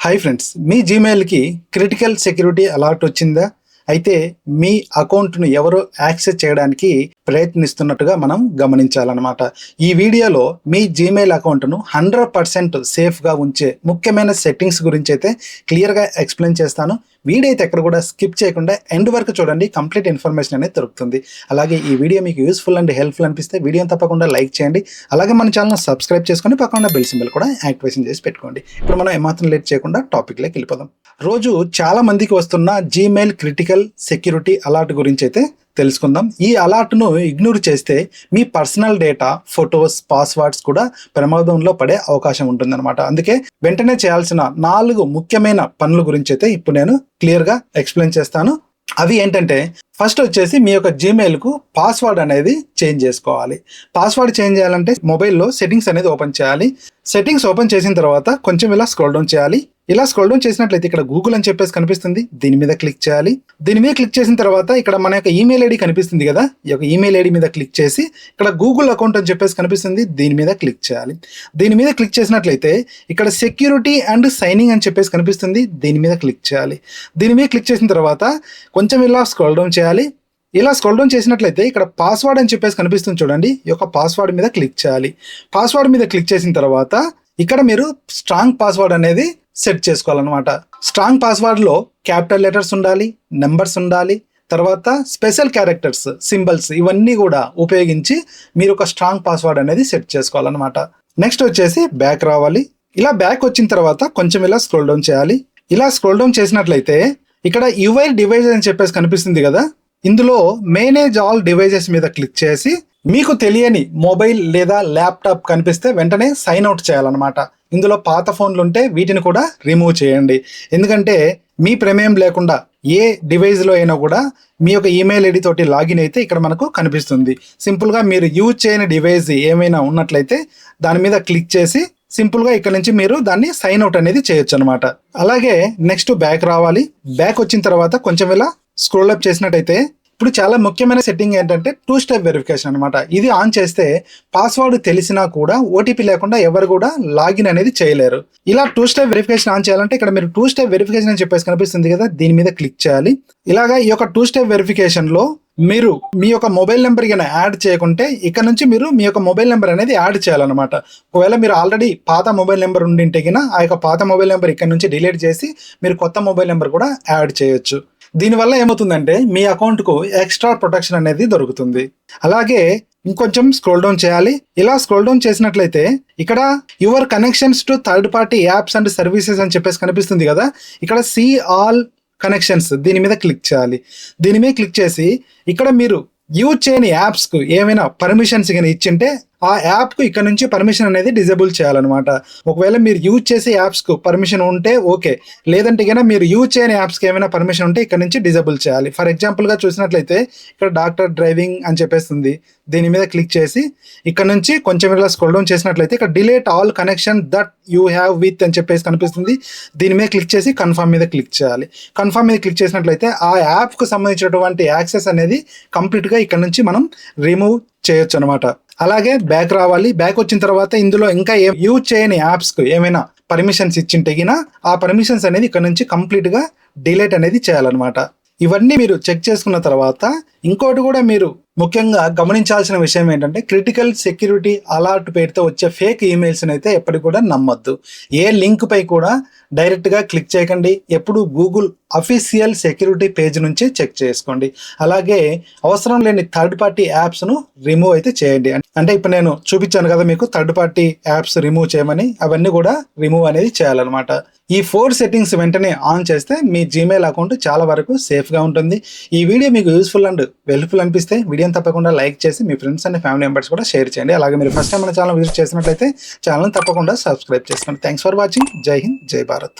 Hi friends, మీ జీమెయిల్కి critical security alert వచ్చిందా? అయితే మీ అకౌంట్ను ఎవరో యాక్సెస్ చేయడానికి ప్రయత్నిస్తున్నట్టుగా మనం గమనించాలన్నమాట. ఈ వీడియోలో మీ జీమెయిల్ అకౌంట్ను 100% సేఫ్గా ఉంచే ముఖ్యమైన సెట్టింగ్స్ గురించి అయితే క్లియర్గా ఎక్స్ప్లెయిన్ చేస్తాను. వీడియో అయితే ఎక్కడ కూడా స్కిప్ చేయకుండా ఎండ్ వరకు చూడండి, కంప్లీట్ ఇన్ఫర్మేషన్ అనేది దొరుకుతుంది. అలాగే ఈ వీడియో మీకు యూస్ఫుల్ అండ్ హెల్ప్ఫుల్ అనిపిస్తే వీడియోని తప్పకుండా లైక్ చేయండి. అలాగే మన ఛానల్ సబ్స్క్రైబ్ చేసుకొని పక్కన బెల్ సింబల్ కూడా యాక్టివేషన్ చేసి పెట్టుకోండి. ఇప్పుడు మనం ఏమాత్రం లేట్ చేయకుండా టాపిక్లోకి వెళ్ళిపోదాం. రోజు చాలా మందికి వస్తున్న జీమెయిల్ క్రిటికల్ సెక్యూరిటీ అలర్ట్ గురించి అయితే తెలుసుకుందాం. ఈ అలర్ట్ను ఇగ్నోర్ చేస్తే మీ పర్సనల్ డేటా, ఫొటోస్, పాస్వర్డ్స్ కూడా ప్రమాదంలో పడే అవకాశం ఉంటుందన్నమాట. అందుకే వెంటనే చేయాల్సిన 4 ముఖ్యమైన పనుల గురించి అయితే ఇప్పుడు నేను క్లియర్గా ఎక్స్ప్లెయిన్ చేస్తాను. అవి ఏంటంటే, ఫస్ట్ వచ్చేసి మీ యొక్క జీమెయిల్కు పాస్వర్డ్ అనేది చేంజ్ చేసుకోవాలి. పాస్వర్డ్ చేంజ్ చేయాలంటే మొబైల్లో సెట్టింగ్స్ అనేది ఓపెన్ చేయాలి. సెట్టింగ్స్ ఓపెన్ చేసిన తర్వాత కొంచెం ఇలా స్క్రోల్ డౌన్ చేయాలి. ఇలా స్క్రోల్ డౌన్ చేసినట్లయితే ఇక్కడ గూగుల్ అని చెప్పేసి కనిపిస్తుంది, దీని మీద క్లిక్ చేయాలి. దీని మీద క్లిక్ చేసిన తర్వాత ఇక్కడ మన యొక్క ఈమెయిల్ ఐడి కనిపిస్తుంది కదా, ఈ యొక్క ఈమెయిల్ ఐడి మీద క్లిక్ చేసి ఇక్కడ గూగుల్ అకౌంట్ అని చెప్పేసి కనిపిస్తుంది, దీని మీద క్లిక్ చేయాలి. దీని మీద క్లిక్ చేసినట్లయితే ఇక్కడ సెక్యూరిటీ అండ్ సైనింగ్ అని చెప్పేసి కనిపిస్తుంది, దీని మీద క్లిక్ చేయాలి. దీని మీద క్లిక్ చేసిన తర్వాత కొంచెం ఇలా స్క్రోల్ డౌన్ చేయాలి. ఇలా స్క్రోల్ డౌన్ చేసినట్లయితే ఇక్కడ పాస్వర్డ్ అని చెప్పేసి కనిపిస్తుంది చూడండి, ఈ యొక్క పాస్వర్డ్ మీద క్లిక్ చేయాలి. పాస్వర్డ్ మీద క్లిక్ చేసిన తర్వాత ఇక్కడ మీరు స్ట్రాంగ్ పాస్వర్డ్ అనేది సెట్ చేసుకోవాలన్నమాట. స్ట్రాంగ్ పాస్వర్డ్లో క్యాపిటల్ లెటర్స్ ఉండాలి, నెంబర్స్ ఉండాలి, తర్వాత స్పెషల్ క్యారెక్టర్స్, సింబల్స్ ఇవన్నీ కూడా ఉపయోగించి మీరు ఒక స్ట్రాంగ్ పాస్వర్డ్ అనేది సెట్ చేసుకోవాలన్నమాట. నెక్స్ట్ వచ్చేసి బ్యాక్ రావాలి. ఇలా బ్యాక్ వచ్చిన తర్వాత కొంచెం ఇలా స్క్రోల్ డౌన్ చేయాలి. ఇలా స్క్రోల్ డౌన్ చేసినట్లయితే ఇక్కడ యువర్ డివైస్ అని చెప్పేసి కనిపిస్తుంది కదా, ఇందులో మేనేజ్ ఆల్ డివైజెస్ మీద క్లిక్ చేసి మీకు తెలియని మొబైల్ లేదా ల్యాప్టాప్ కనిపిస్తే వెంటనే సైన్ అవుట్ చేయాలన్నమాట. ఇందులో పాత ఫోన్లు ఉంటే వీటిని కూడా రిమూవ్ చేయండి. ఎందుకంటే మీ ప్రమేయం లేకుండా ఏ డివైస్లో అయినా కూడా మీ యొక్క ఈమెయిల్ ఐడి తోటి లాగిన్ అయితే ఇక్కడ మనకు కనిపిస్తుంది. సింపుల్గా మీరు యూజ్ చేయని డివైస్ ఏమైనా ఉన్నట్లయితే దాని మీద క్లిక్ చేసి సింపుల్గా ఇక్కడ నుంచి మీరు దాన్ని సైన్ అవుట్ అనేది చేయొచ్చు అనమాట. అలాగే నెక్స్ట్ బ్యాక్ రావాలి. బ్యాక్ వచ్చిన తర్వాత కొంచెం ఇలా స్క్రోల్ అప్ చేసినట్టయితే ఇప్పుడు చాలా ముఖ్యమైన సెట్టింగ్ ఏంటంటే 2 స్టెప్ వెరిఫికేషన్ అనమాట. ఇది ఆన్ చేస్తే పాస్వర్డ్ తెలిసినా కూడా ఓటీపీ లేకుండా ఎవరు కూడా లాగిన్ అనేది చేయలేరు. ఇలా 2 స్టెప్ వెరిఫికేషన్ ఆన్ చేయాలంటే ఇక్కడ మీరు 2 స్టెప్ వెరిఫికేషన్ అని చెప్పేసి కనిపిస్తుంది కదా, దీని మీద క్లిక్ చేయాలి. ఇలాగా ఈ యొక్క 2 స్టెప్ వెరిఫికేషన్ లో మీరు మీ యొక్క మొబైల్ నెంబర్ కింద యాడ్ చేయకుంటే ఇక్కడ నుంచి మీరు మీ యొక్క మొబైల్ నెంబర్ అనేది యాడ్ చేయాలన్నమాట. ఒకవేళ మీరు ఆల్రెడీ పాత మొబైల్ నెంబర్ ఉండింటే కినా ఆ యొక్క పాత మొబైల్ నెంబర్ ఇక్కడ నుంచి డిలీట్ చేసి మీరు కొత్త మొబైల్ నెంబర్ కూడా యాడ్ చేయొచ్చు. దీనివల్ల ఏమవుతుందంటే మీ అకౌంట్కు ఎక్స్ట్రా ప్రొటెక్షన్ అనేది దొరుకుతుంది. అలాగే ఇంకొంచెం స్క్రోల్ డౌన్ చేయాలి. ఇలా స్క్రోల్ డౌన్ చేసినట్లయితే ఇక్కడ your connections to third party apps and services అని చెప్పేసి కనిపిస్తుంది కదా, ఇక్కడ సీ ఆల్ కనెక్షన్స్ దీని మీద క్లిక్ చేయాలి. దీని మీద క్లిక్ చేసి ఇక్కడ మీరు యూజ్ చేయని యాప్స్కు ఏమైనా పర్మిషన్స్ కానీ ఇచ్చింటే ఆ యాప్కు ఇక్కడ నుంచి పర్మిషన్ అనేది డిజేబుల్ చేయాలన్నమాట. ఒకవేళ మీరు యూజ్ చేసే యాప్స్కు పర్మిషన్ ఉంటే ఓకే, లేదంటే కన్నా మీరు యూజ్ చేయని యాప్స్కి ఏమైనా పర్మిషన్ ఉంటే ఇక్కడ నుంచి డిజేబుల్ చేయాలి. ఫర్ ఎగ్జాంపుల్గా చూసినట్లయితే ఇక్కడ డాక్టర్ డ్రైవింగ్ అని చెప్పేస్తుంది, దీని మీద క్లిక్ చేసి ఇక్కడ నుంచి కొంచెం ఇలా స్క్రోల్ డౌన్ చేసినట్లయితే ఇక్కడ delete all connection that you have with అని చెప్పేసి కనిపిస్తుంది, దీని మీద క్లిక్ చేసి కన్ఫర్మ్ మీద క్లిక్ చేయాలి. కన్ఫర్మ్ మీద క్లిక్ చేసినట్లయితే ఆ యాప్కు సంబంధించినటువంటి యాక్సెస్ అనేది కంప్లీట్గా ఇక్కడ నుంచి మనం రిమూవ్ చేయొచ్చు అనమాట. అలాగే బ్యాక్ రావాలి. బ్యాక్ వచ్చిన తర్వాత ఇందులో ఇంకా యూజ్ చేయని యాప్స్కు ఏమైనా పర్మిషన్స్ ఇచ్చింటే ఆ పర్మిషన్స్ అనేది ఇక్కడ నుంచి కంప్లీట్గా డిలీట్ అనేది చేయాలన్నమాట. ఇవన్నీ మీరు చెక్ చేసుకున్న తర్వాత ఇంకోటి కూడా మీరు ముఖ్యంగా గమనించాల్సిన విషయం ఏంటంటే, క్రిటికల్ సెక్యూరిటీ అలర్ట్ పేరుతో వచ్చే ఫేక్ ఈమెయిల్స్ అయితే ఎప్పటికి కూడా నమ్మొద్దు. ఏ లింక్ పై కూడా డైరెక్ట్గా క్లిక్ చేయకండి. ఎప్పుడు గూగుల్ అఫీషియల్ సెక్యూరిటీ పేజ్ నుంచి చెక్ చేసుకోండి. అలాగే అవసరం లేని థర్డ్ పార్టీ యాప్స్ను రిమూవ్ అయితే చేయండి. అంటే ఇప్పుడు నేను చూపించాను కదా మీకు థర్డ్ పార్టీ యాప్స్ రిమూవ్ చేయమని, అవన్నీ కూడా రిమూవ్ అనేది చేయాలన్నమాట. ఈ 4 సెట్టింగ్స్ వెంటనే ఆన్ చేస్తే మీ జీమెయిల్ అకౌంట్ చాలా వరకు సేఫ్గా ఉంటుంది. ఈ వీడియో మీకు యూస్ఫుల్ అండ్ హెల్ప్ఫుల్ అనిపిస్తే వీడియోని తప్పకుండా లైక్ చేసి మీ ఫ్రెండ్స్ అండ్ ఫ్యామిలీ మెంబర్స్ కూడా షేర్ చేయండి. అలాగే మీరు ఫస్ట్ టైం మన ఛానల్ విజిట్ చేసినట్లయితే ఛానల్ తప్పకుండా సబ్స్క్రైబ్ చేసుకోండి. Thanks for watching. జై హింద్, జై భారత్.